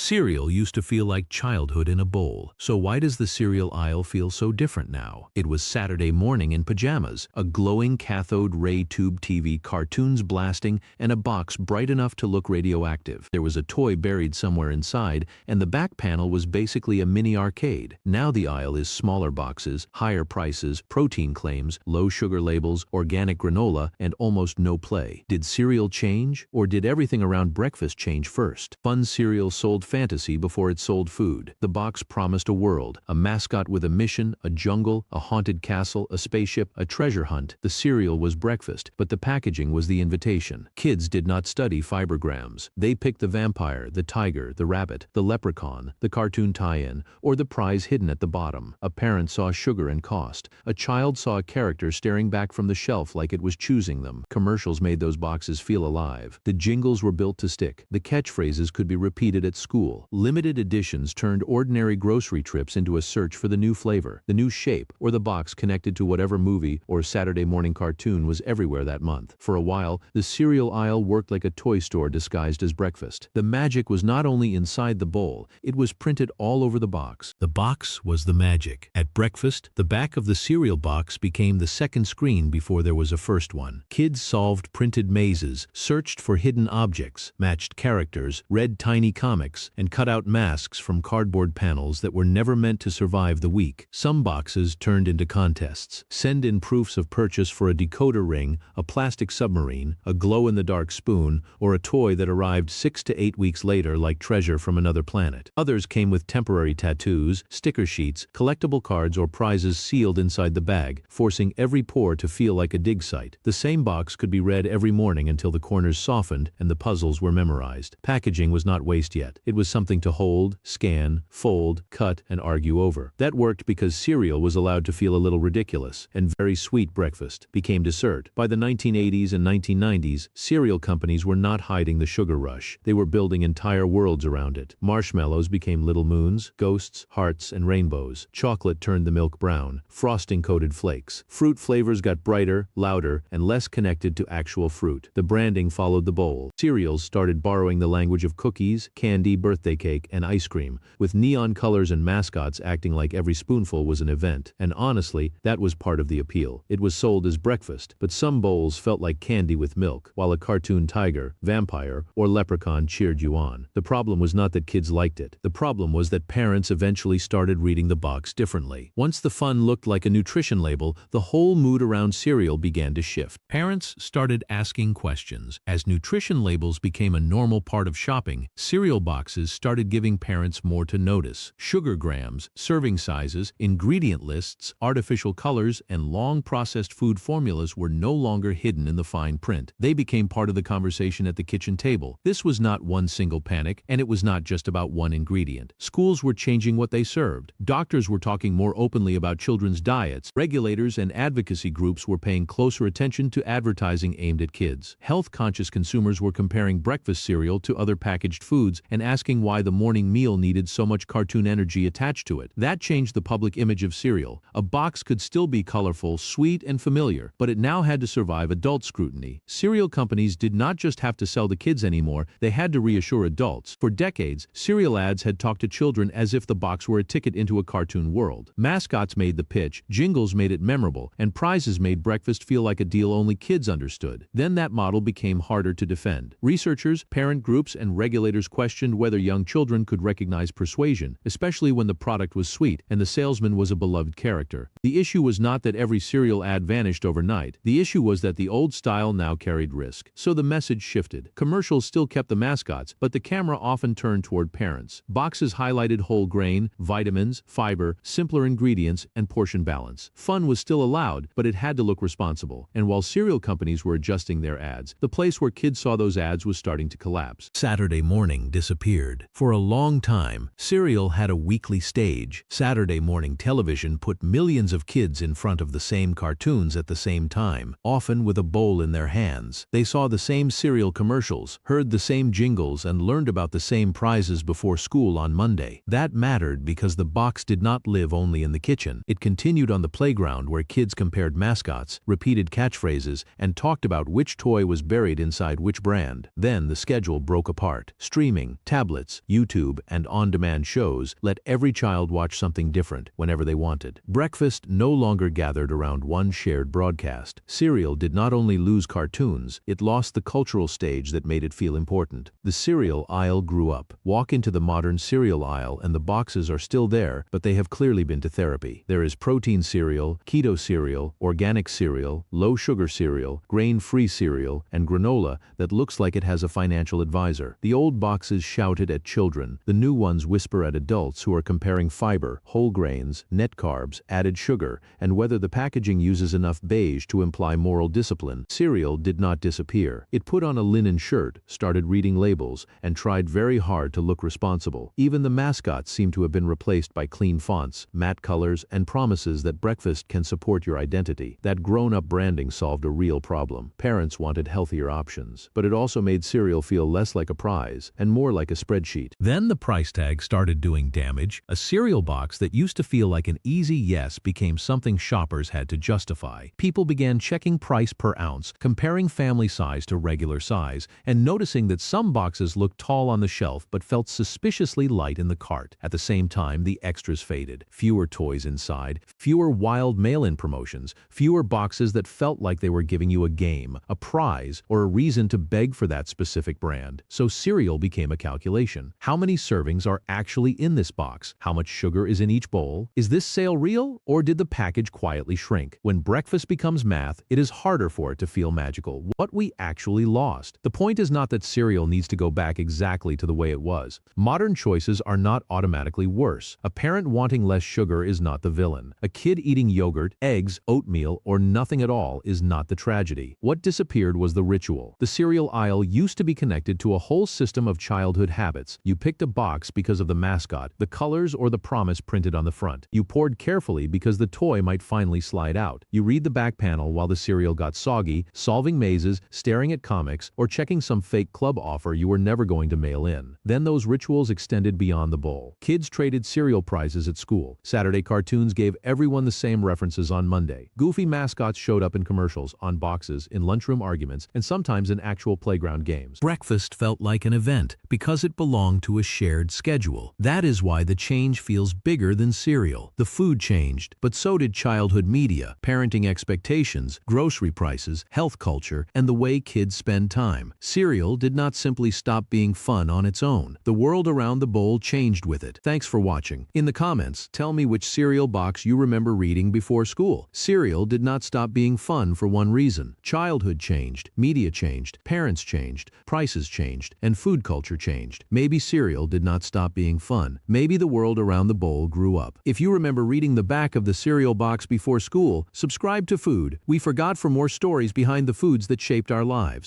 Cereal used to feel like childhood in a bowl. So why does the cereal aisle feel so different now? It was Saturday morning in pajamas, a glowing cathode ray tube TV, cartoons blasting, and a box bright enough to look radioactive. There was a toy buried somewhere inside, and the back panel was basically a mini arcade. Now the aisle is smaller boxes, higher prices, protein claims, low sugar labels, organic granola, and almost no play. Did cereal change, or did everything around breakfast change first? Fun cereal sold fantasy before it sold food. The box promised a world, a mascot with a mission, a jungle, a haunted castle, a spaceship, a treasure hunt. The cereal was breakfast, but the packaging was the invitation. Kids did not study fibergrams. They picked the vampire, the tiger, the rabbit, the leprechaun, the cartoon tie-in, or the prize hidden at the bottom. A parent saw sugar and cost. A child saw a character staring back from the shelf like it was choosing them. Commercials made those boxes feel alive. The jingles were built to stick. The catchphrases could be repeated at school. Limited editions turned ordinary grocery trips into a search for the new flavor, the new shape, or the box connected to whatever movie or Saturday morning cartoon was everywhere that month. For a while, the cereal aisle worked like a toy store disguised as breakfast. The magic was not only inside the bowl, it was printed all over the box. The box was the magic. At breakfast, the back of the cereal box became the second screen before there was a first one. Kids solved printed mazes, searched for hidden objects, matched characters, read tiny comics, and cut out masks from cardboard panels that were never meant to survive the week. Some boxes turned into contests. Send in proofs of purchase for a decoder ring, a plastic submarine, a glow-in-the-dark spoon, or a toy that arrived 6 to 8 weeks later like treasure from another planet. Others came with temporary tattoos, sticker sheets, collectible cards, or prizes sealed inside the bag, forcing every pore to feel like a dig site. The same box could be read every morning until the corners softened and the puzzles were memorized. Packaging was not waste yet. It was something to hold, scan, fold, cut, and argue over. That worked because cereal was allowed to feel a little ridiculous, and very sweet breakfast became dessert. By the 1980s and 1990s, cereal companies were not hiding the sugar rush. They were building entire worlds around it. Marshmallows became little moons, ghosts, hearts, and rainbows. Chocolate turned the milk brown. Frosting coated flakes. Fruit flavors got brighter, louder, and less connected to actual fruit. The branding followed the bowl. Cereals started borrowing the language of cookies, candy, birthday cake, and ice cream, with neon colors and mascots acting like every spoonful was an event. And honestly, that was part of the appeal. It was sold as breakfast, but some bowls felt like candy with milk, while a cartoon tiger, vampire, or leprechaun cheered you on. The problem was not that kids liked it. The problem was that parents eventually started reading the box differently. Once the fun looked like a nutrition label, the whole mood around cereal began to shift. Parents started asking questions. As nutrition labels became a normal part of shopping, cereal boxes started giving parents more to notice. Sugar grams, serving sizes, ingredient lists, artificial colors, and long-processed food formulas were no longer hidden in the fine print. They became part of the conversation at the kitchen table. This was not one single panic, and it was not just about one ingredient. Schools were changing what they served. Doctors were talking more openly about children's diets. Regulators and advocacy groups were paying closer attention to advertising aimed at kids. Health-conscious consumers were comparing breakfast cereal to other packaged foods and asking why the morning meal needed so much cartoon energy attached to it. That changed the public image of cereal. A box could still be colorful, sweet, and familiar, but it now had to survive adult scrutiny. Cereal companies did not just have to sell to kids anymore, they had to reassure adults. For decades, cereal ads had talked to children as if the box were a ticket into a cartoon world. Mascots made the pitch, jingles made it memorable, and prizes made breakfast feel like a deal only kids understood. Then that model became harder to defend. Researchers, parent groups, and regulators questioned whether young children could recognize persuasion, especially when the product was sweet and the salesman was a beloved character. The issue was not that every cereal ad vanished overnight. The issue was that the old style now carried risk. So the message shifted. Commercials still kept the mascots, but the camera often turned toward parents. Boxes highlighted whole grain, vitamins, fiber, simpler ingredients, and portion balance. Fun was still allowed, but it had to look responsible. And while cereal companies were adjusting their ads, the place where kids saw those ads was starting to collapse. Saturday morning disappeared. For a long time, cereal had a weekly stage. Saturday morning television put millions of kids in front of the same cartoons at the same time, often with a bowl in their hands. They saw the same cereal commercials, heard the same jingles, and learned about the same prizes before school on Monday. That mattered because the box did not live only in the kitchen. It continued on the playground where kids compared mascots, repeated catchphrases, and talked about which toy was buried inside which brand. Then the schedule broke apart. Streaming, tablets, tablets, YouTube, and on-demand shows let every child watch something different whenever they wanted. Breakfast no longer gathered around one shared broadcast. Cereal did not only lose cartoons, it lost the cultural stage that made it feel important. The cereal aisle grew up. Walk into the modern cereal aisle and the boxes are still there, but they have clearly been to therapy. There is protein cereal, keto cereal, organic cereal, low-sugar cereal, grain-free cereal, and granola that looks like it has a financial advisor. The old boxes shouted at children. The new ones whisper at adults who are comparing fiber, whole grains, net carbs, added sugar, and whether the packaging uses enough beige to imply moral discipline. Cereal did not disappear. It put on a linen shirt, started reading labels, and tried very hard to look responsible. Even the mascots seem to have been replaced by clean fonts, matte colors, and promises that breakfast can support your identity. That grown-up branding solved a real problem. Parents wanted healthier options, but it also made cereal feel less like a prize and more like a spreadsheet. Then the price tag started doing damage. A cereal box that used to feel like an easy yes became something shoppers had to justify. People began checking price per ounce, comparing family size to regular size, and noticing that some boxes looked tall on the shelf but felt suspiciously light in the cart. At the same time, the extras faded. Fewer toys inside, fewer wild mail-in promotions, fewer boxes that felt like they were giving you a game, a prize, or a reason to beg for that specific brand. So cereal became a calculation. How many servings are actually in this box? How much sugar is in each bowl? Is this sale real, or did the package quietly shrink? When breakfast becomes math, it is harder for it to feel magical. What we actually lost. The point is not that cereal needs to go back exactly to the way it was. Modern choices are not automatically worse. A parent wanting less sugar is not the villain. A kid eating yogurt, eggs, oatmeal, or nothing at all is not the tragedy. What disappeared was the ritual. The cereal aisle used to be connected to a whole system of childhood habits. You picked a box because of the mascot, the colors, or the promise printed on the front. You poured carefully because the toy might finally slide out. You read the back panel while the cereal got soggy, solving mazes, staring at comics, or checking some fake club offer you were never going to mail in. Then those rituals extended beyond the bowl. Kids traded cereal prizes at school. Saturday cartoons gave everyone the same references on Monday. Goofy mascots showed up in commercials, on boxes, in lunchroom arguments, and sometimes in actual playground games. Breakfast felt like an event because it belonged to a shared schedule. That is why the change feels bigger than cereal. The food changed, but so did childhood media, parenting expectations, grocery prices, health culture, and the way kids spend time. Cereal did not simply stop being fun on its own. The world around the bowl changed with it. Thanks for watching. In the comments, tell me which cereal box you remember reading before school. Cereal did not stop being fun for one reason. Childhood changed, media changed, parents changed, prices changed, and food culture changed. Maybe cereal did not stop being fun. Maybe the world around the bowl grew up. If you remember reading the back of the cereal box before school, subscribe to Food We Forgot for more stories behind the foods that shaped our lives.